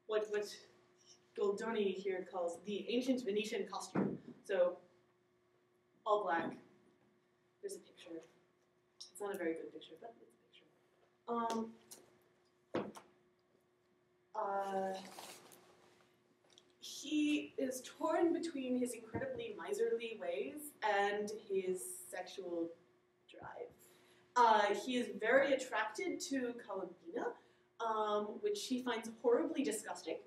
what Goldoni here calls the ancient Venetian costume. So all black. There's a picture. It's not a very good picture, but it's a picture. He is torn between his incredibly miserly ways and his sexual drive. He is very attracted to Columbina, which he finds horribly disgusting.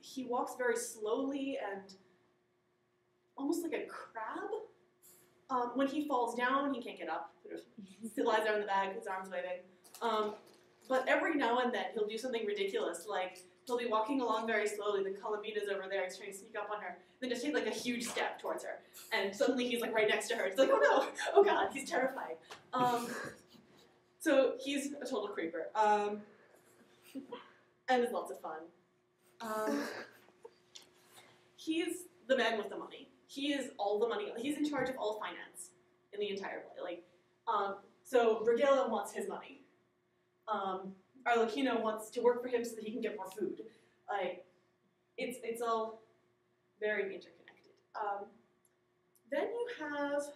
He walks very slowly and almost like a crab. When he falls down, he can't get up. He lies there in the bag, his arms waving. But every now and then, he'll do something ridiculous, like he'll be walking along very slowly, the Columbina's over there, he's trying to sneak up on her, then just take like a huge step towards her, and suddenly he's like right next to her. It's like, oh no, oh god, he's terrified. So he's a total creeper, and it's lots of fun. He's the man with the money. He is all the money. He's in charge of all finance in the entire play. So Brigella wants his money. Arlecchino wants to work for him so that he can get more food. It's all very interconnected. Then you have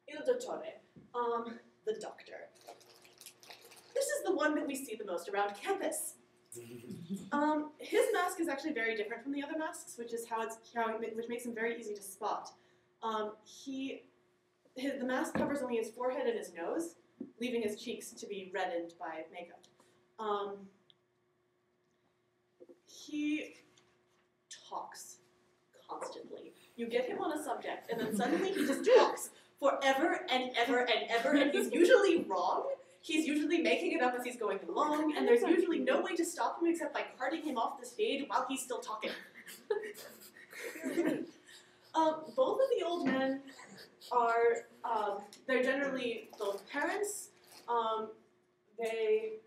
Il Dottore, the doctor. This is the one that we see the most around campus. His mask is actually very different from the other masks, which makes him very easy to spot. The mask covers only his forehead and his nose, leaving his cheeks to be reddened by makeup. He talks constantly. You get him on a subject, and then suddenly he just talks forever and ever and ever, and he's usually wrong. He's usually making it up as he's going along, and there's usually no way to stop him except by carting him off the stage while he's still talking. Both of the old men are, they're generally both parents. They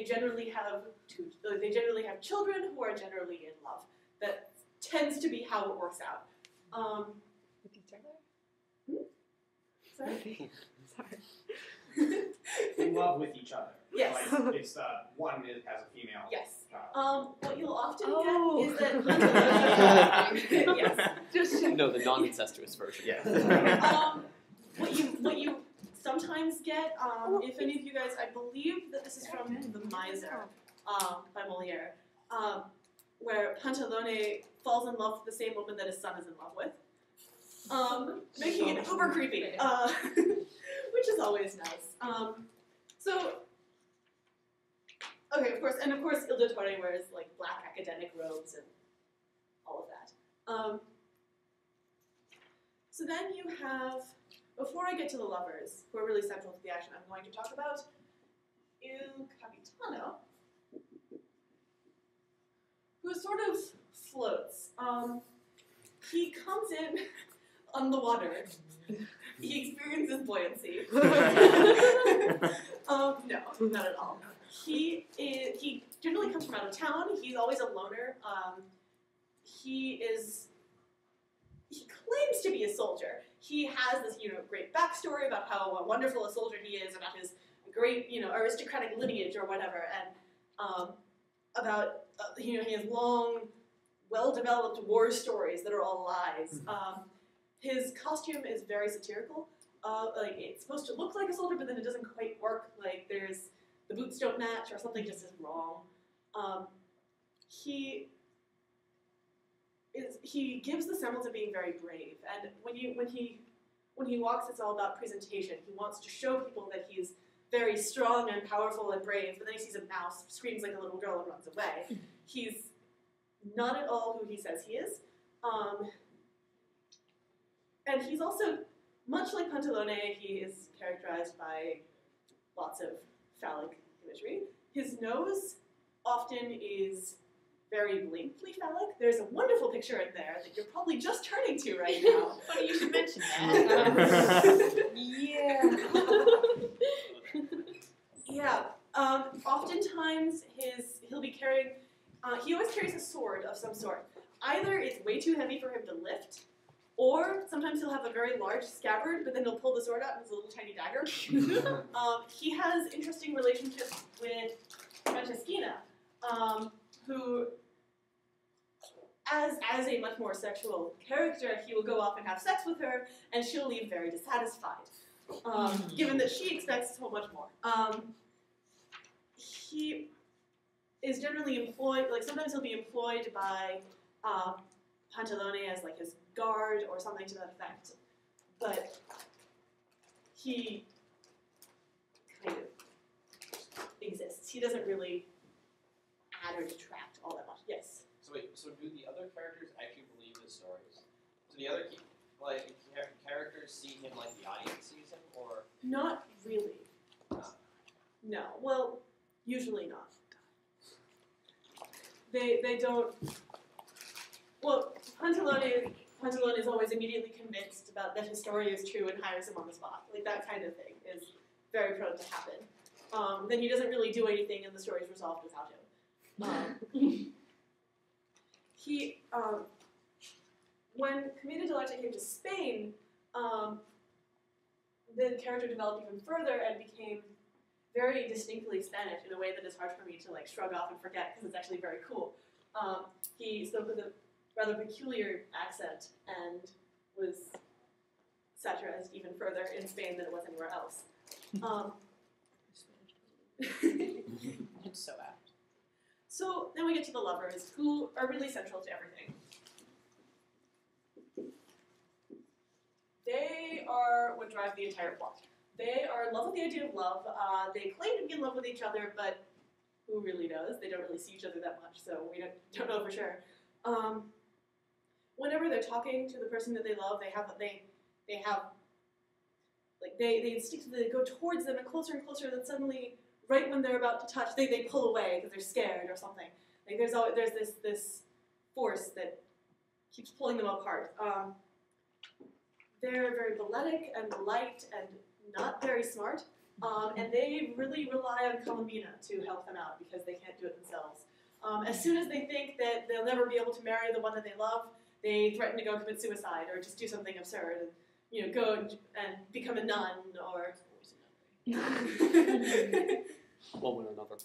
generally have children who are generally in love. That tends to be how it works out. With each other? Sorry? Sorry. In love with each other. Yes. Like it's one has a female yes. child. What you'll often get is that yes. Just no, the non-incestuous version. Yes. What you sometimes get, if any of you guys, I believe that this is from The Miser by Moliere, where Pantalone falls in love with the same woman that his son is in love with, making it uber creepy, which is always nice. Okay, of course, Il Dottore wears like black academic robes and all of that. So then you have, before I get to the lovers, who are really central to the action, I'm going to talk about Il Capitano, who sort of floats. He comes in on the water. He experiences buoyancy. No, not at all. He generally comes from out of town. He's always a loner. He claims to be a soldier. He has this, great backstory about how wonderful a soldier he is, about his great, aristocratic lineage or whatever, and about, he has long, well-developed war stories that are all lies. His costume is very satirical. It's supposed to look like a soldier, but then it doesn't quite work. The boots don't match, or something just is wrong. He gives the semblance of being very brave, and when he walks, it's all about presentation. He wants to show people that he's very strong and powerful and brave, but then he sees a mouse, screams like a little girl, and runs away. He's not at all who he says he is. And he's also, much like Pantalone, he is characterized by lots of phallic imagery. His nose often is very blankly phallic. There's a wonderful picture in there that you're probably just turning to right now. funny you should mention that. Yeah. Yeah. Oftentimes he'll be carrying, he always carries a sword of some sort. Either it's way too heavy for him to lift, Or sometimes he'll have a very large scabbard, but then he'll pull the sword out and it's a little tiny dagger. He has interesting relationships with Franceschina, who, as a much more sexual character, he will go off and have sex with her, and she'll leave very dissatisfied, given that she expects so much more. He is generally employed, like sometimes he'll be employed by Pantalone as like his guard or something to that effect, but he kind of exists. He doesn't really add or detract all that much. Yes? So wait, so do the other characters actually believe his stories? So the other characters see him like the audience sees him, or? Not really. No. Well, usually not. They don't. Well, Pantalone is always immediately convinced about that his story is true and hires him on the spot. Like that kind of thing is very prone to happen. Then he doesn't really do anything, and the story is resolved without him. When Commedia dell'Arte came to Spain, the character developed even further and became very distinctly Spanish in a way that is hard for me to like shrug off and forget because it's actually very cool. He spoke with a rather peculiar accent and was satirized even further in Spain than it was anywhere else. It's so apt. So then we get to the lovers, who are really central to everything. They are what drive the entire plot. They are in love with the idea of love. They claim to be in love with each other, but who really knows? They don't really see each other that much, so we don't know for sure. Whenever they're talking to the person that they love, they go towards them and closer, then suddenly, right when they're about to touch, they pull away because they're scared or something. Like there's this force that keeps pulling them apart. They're very balletic and light and not very smart, and they really rely on Colombina to help them out because they can't do it themselves. As soon as they think that they'll never be able to marry the one that they love, they threaten to go commit suicide or just do something absurd and go and become a nun or one way or another.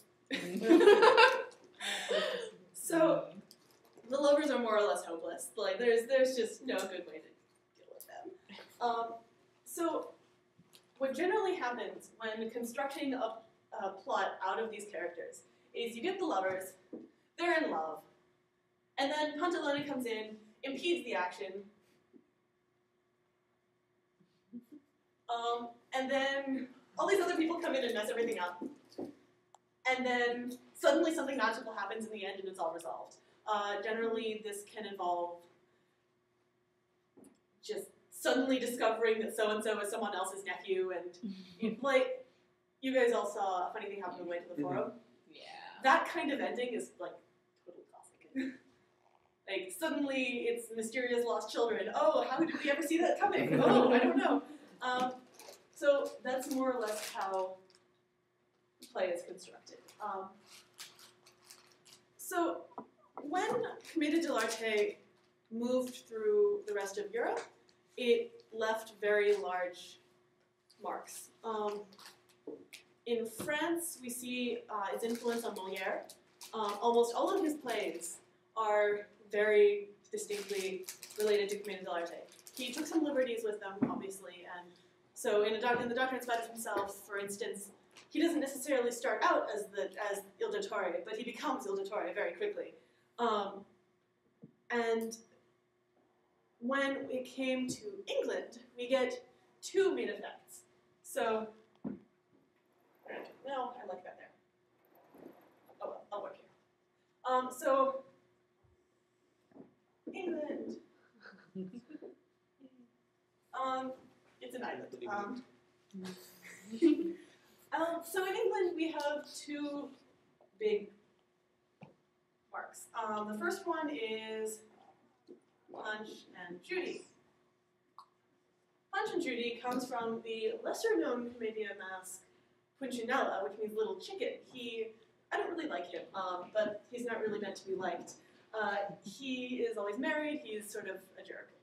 So the lovers are more or less hopeless. Like there's just no good way to deal with them. So what generally happens when constructing a plot out of these characters is you get the lovers, they're in love, and then Pantalone comes in, impedes the action, and then all these other people come in and mess everything up, and then suddenly something magical happens in the end and it's all resolved. Generally this can involve just suddenly discovering that so-and-so is someone else's nephew, and like, you guys all saw a funny thing happen on the way to the forum. Yeah. That kind of ending is like totally classic. Like suddenly it's mysterious lost children. Oh, how did we ever see that coming? Oh, I don't know. So that's more or less how the play is constructed. So when Commedia dell'Arte moved through the rest of Europe, it left very large marks. In France, we see its influence on Molière. Almost all of his plays are very distinctly related to Commedia dell'Arte. He took some liberties with them, obviously, and so in the Doctor and Spiders himself, for instance, he doesn't necessarily start out as Il Dottore, but he becomes Il Dottore very quickly. And when it came to England, we get two main effects. So, no, I like that there. Oh well, I'll work here. So, England. It's an island. So in England, we have two big marks. The first one is Punch and Judy. Punch and Judy comes from the lesser-known commedia masque Punchinella, which means little chicken. I don't really like him, but he's not really meant to be liked. He is always married, he's sort of a jerk.